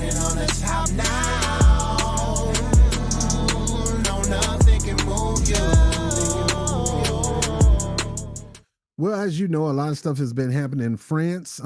Standing on the top now. No, nothing can move you. Well, as you know, a lot of stuff has been happening in France.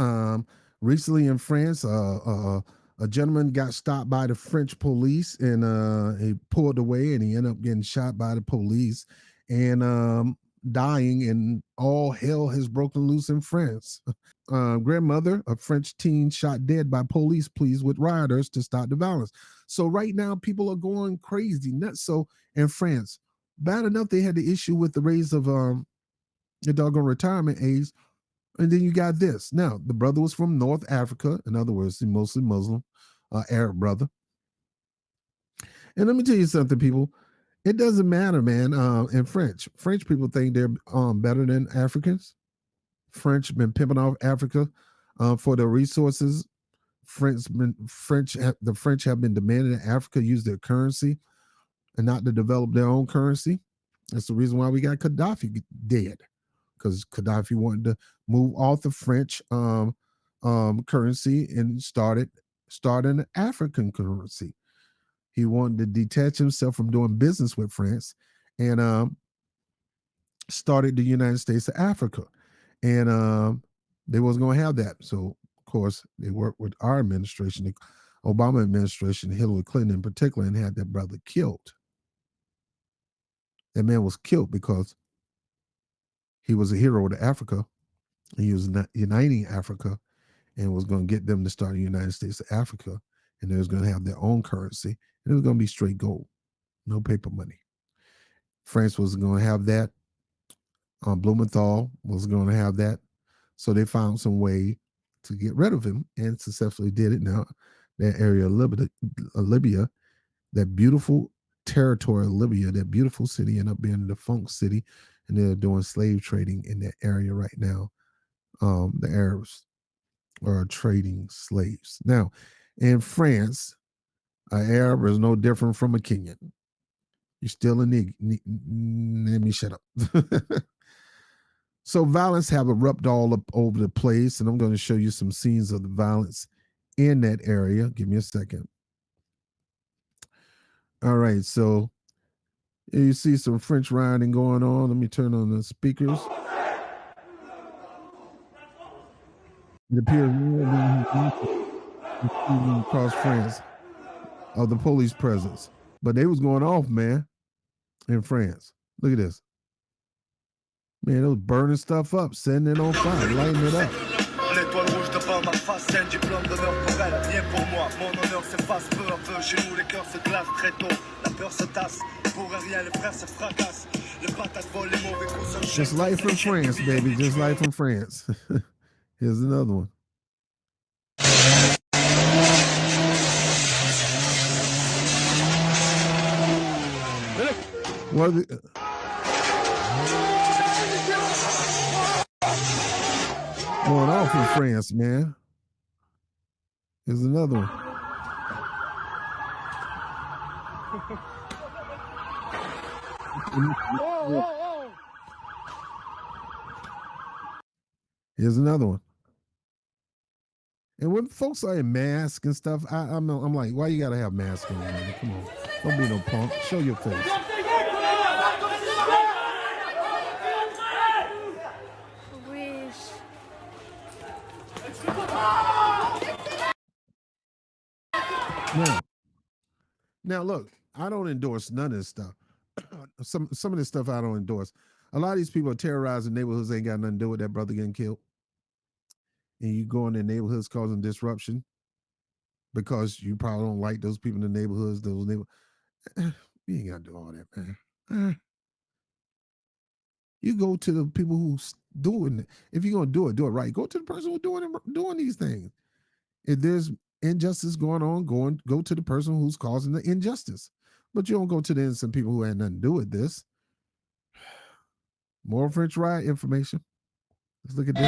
Recently in France, a gentleman got stopped by the French police and he pulled away and he ended up getting shot by the police and dying, and all hell has broken loose in France. Grandmother, a French teen shot dead by police pleads with rioters to stop the violence. So right now, people are going crazy, nuts. So in France, bad enough they had the issue with the raise of the doggone retirement age, and then you got this. Now, the brother was from North Africa, in other words, he's mostly Muslim, Arab brother. And let me tell you something, people. It doesn't matter, man. In French people think they're better than Africans. French been pimping off Africa for their resources. The French have been demanding that Africa use their currency and not to develop their own currency. That's the reason why we got Gaddafi dead, because Gaddafi wanted to move off the French currency and started an African currency. He wanted to detach himself from doing business with France and started the United States of Africa. And they wasn't going to have that. So, of course, they worked with our administration, the Obama administration, Hillary Clinton in particular, and had that brother killed. That man was killed because he was a hero to Africa. He was uniting Africa and was going to get them to start the United States of Africa. And they was going to have their own currency. And it was going to be straight gold, no paper money. France was going to have that. Blumenthal was going to have that. So they found some way to get rid of him and successfully did it. Now, that area of Libya, that beautiful territory of Libya, that beautiful city, ended up being a defunct city, and they're doing slave trading in that area right now. The Arabs are trading slaves. Now, in France, an Arab is no different from a Kenyan. You're still a nigga. Let me shut up. So violence have erupted all up over the place, and I'm going to show you some scenes of the violence in that area. Give me a second. All right, so you see some French rioting going on. Let me turn on the speakers. It appears across France of the police presence, but they was going off, man, in France. Look at this. Man, it was burning stuff up, setting it on fire, lighting it up. L'étoile rouge devant ma face, c'est un diplôme d'honneur pour elle, rien pour moi. Mon honneur s'efface peu à peu, chez nous les cœurs se glacent très tôt. La peur se tasse, pour rien les frères se fracassent. Les patates volent, les mauvais coups sont Just life from France, baby, just life from France. Here's another one. What are the, going off in France, man. Here's another one. Here's another one. And when folks are in masks and stuff, I'm like, why you gotta have masks on, man? Come on, don't be no punk. Show your face. Now look, I don't endorse none of this stuff. some of this stuff I don't endorse. A lot of these people are terrorizing neighborhoods, ain't got nothing to do with that brother getting killed. And you go in their neighborhoods causing disruption because you probably don't like those people in the neighborhoods, you ain't gotta do all that, man. You go to the people who's doing it. If you're gonna do it right. Go to the person who's doing these things. If there's injustice going on, go to the person who's causing the injustice. But you don't go to the innocent people who had nothing to do with this. More French riot information. Let's look at this.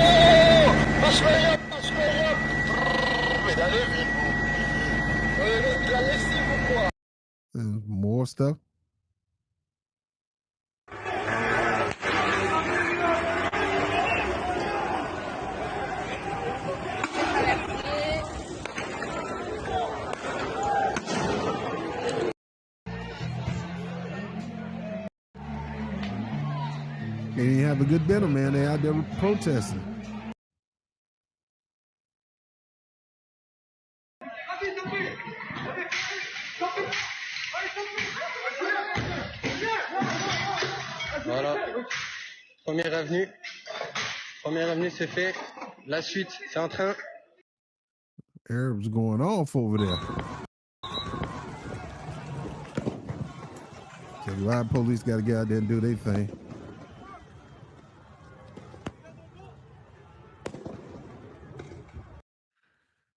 And more stuff. They didn't have a good dinner, man. They out there protesting. Voilà. Première avenue. Première avenue, c'est fait. La suite, c'est en train. Arabs going off over there. So the riot police got to get out there and do their thing.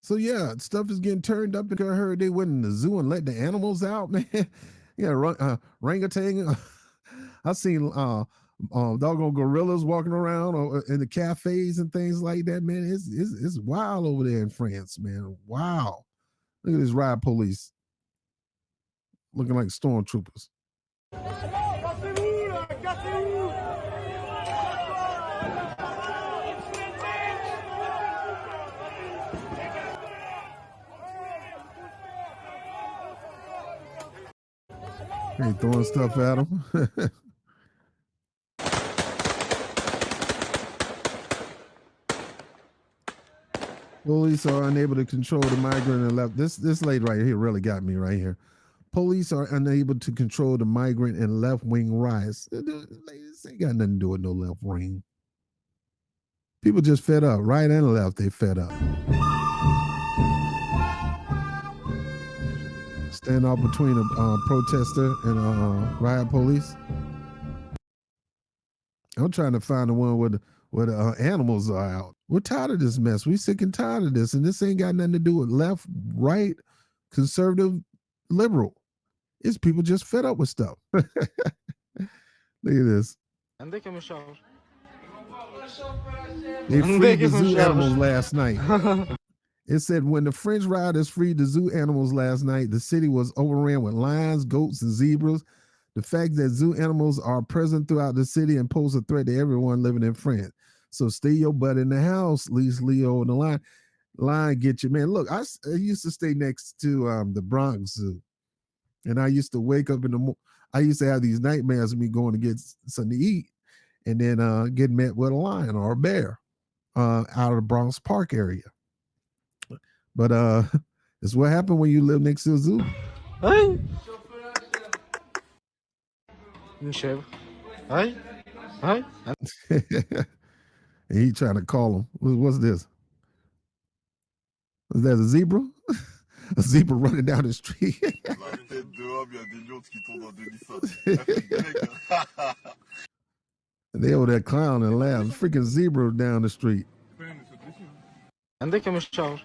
So yeah, stuff is getting turned up. I heard they went in the zoo and let the animals out, man. Yeah, orangutan. I seen doggone gorillas walking around or in the cafes and things like that, man. It's wild over there in France, man. Wow. Look at this riot police looking like stormtroopers. They throwing stuff at them. Police are unable to control the migrant and left. This lady right here really got me right here. Police are unable to control the migrant and left-wing riots. This ain't got nothing to do with no left wing. People just fed up, right and left. They fed up. Standoff between a protester and riot police. I'm trying to find the one where the animals are out. We're tired of this mess. We sick and tired of this, and this ain't got nothing to do with left, right, conservative, liberal. It's people just fed up with stuff. Look at this. They freed the zoo animals last night. It said when the French rioters freed the zoo animals last night, the city was overran with lions, goats, and zebras. The fact that zoo animals are present throughout the city and pose a threat to everyone living in France. So stay your butt in the house, leaves Leo on the line. Line, get you, man. Look, I used to stay next to the Bronx Zoo. And I used to wake up in the morning. I used to have these nightmares of me going to get something to eat and then get met with a lion or a bear out of the Bronx Park area. But it's what happened when you live next to a zoo. Hey. Une chèvre. Hey. Hey. And he trying to call him. What's this? Is that a zebra? A zebra running down the street. They over there clowning and laughing. Freaking zebra down the street. عندك كم الشهر؟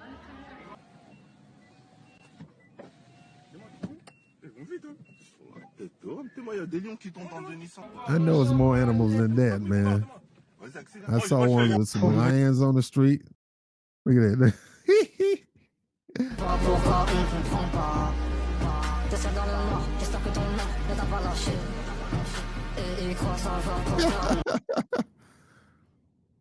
I know it's more animals than that, man. I saw one with some lions on the street. Look at that.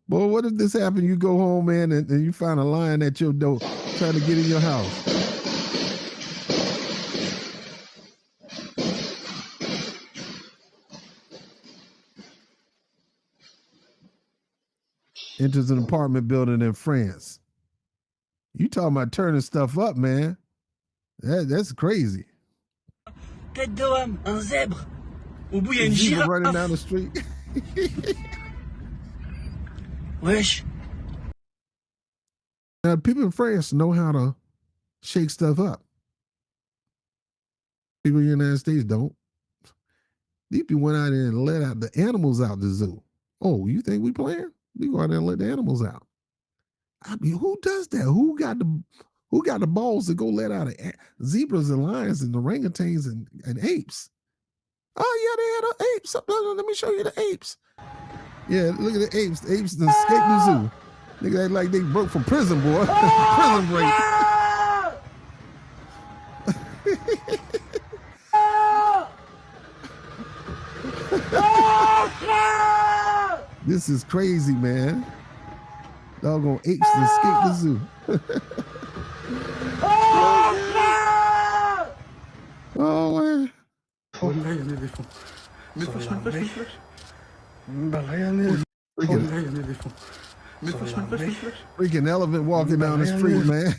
Boy, what if this happen? You go home, man, and you find a lion at your door trying to get in your house. Enters an apartment building in France. You talking about turning stuff up, man. That's crazy. Tête de homme, un zèbre. Au bout, il y a une Zebra girafe. running down the street. Wesh. Now, people in France know how to shake stuff up. People in the United States don't. These people went out there and let out the animals out the zoo. Oh, you think we playing? We go out there and let the animals out. I mean, who does that? Who got the balls to go let out zebras and lions and orangutans and apes? Oh yeah, they had apes. Let me show you the apes. Yeah, look at the apes. The apes that escaped the zoo. Nigga act like they broke from prison, boy. Prison break. This is crazy, man. Doggone apes that escaped the zoo. Oh man. والله يا نبي. Mais flash. Freaking elephant walking down the street, man.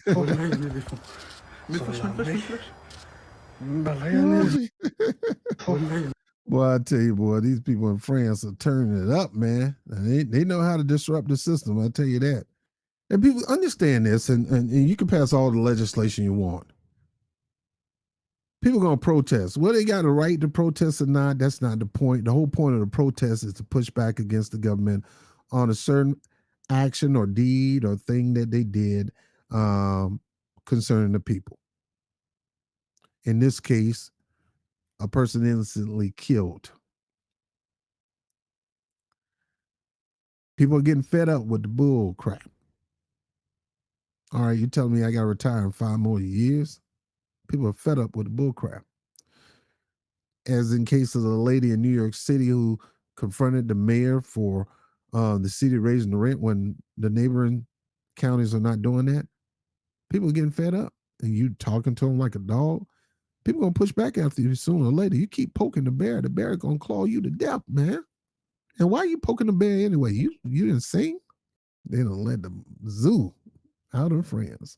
Boy, I tell you, boy, these people in France are turning it up, man. And they know how to disrupt the system. I tell you that. And people understand this, and you can pass all the legislation you want. People gonna protest. Whether they got a right to protest or not, that's not the point. The whole point of the protest is to push back against the government on a certain action or deed or thing that they did concerning the people. In this case, a person innocently killed. People are getting fed up with the bull crap. All right, you telling me I got to retire in 5 more years? People are fed up with the bull crap. As in case of the lady in New York City who confronted the mayor for the city raising the rent when the neighboring counties are not doing that. People are getting fed up, and you talking to them like a dog. People gonna push back after you sooner or later. You keep poking the bear gonna claw you to death, man. And why are you poking the bear anyway? You insane? They don't let the zoo out of France.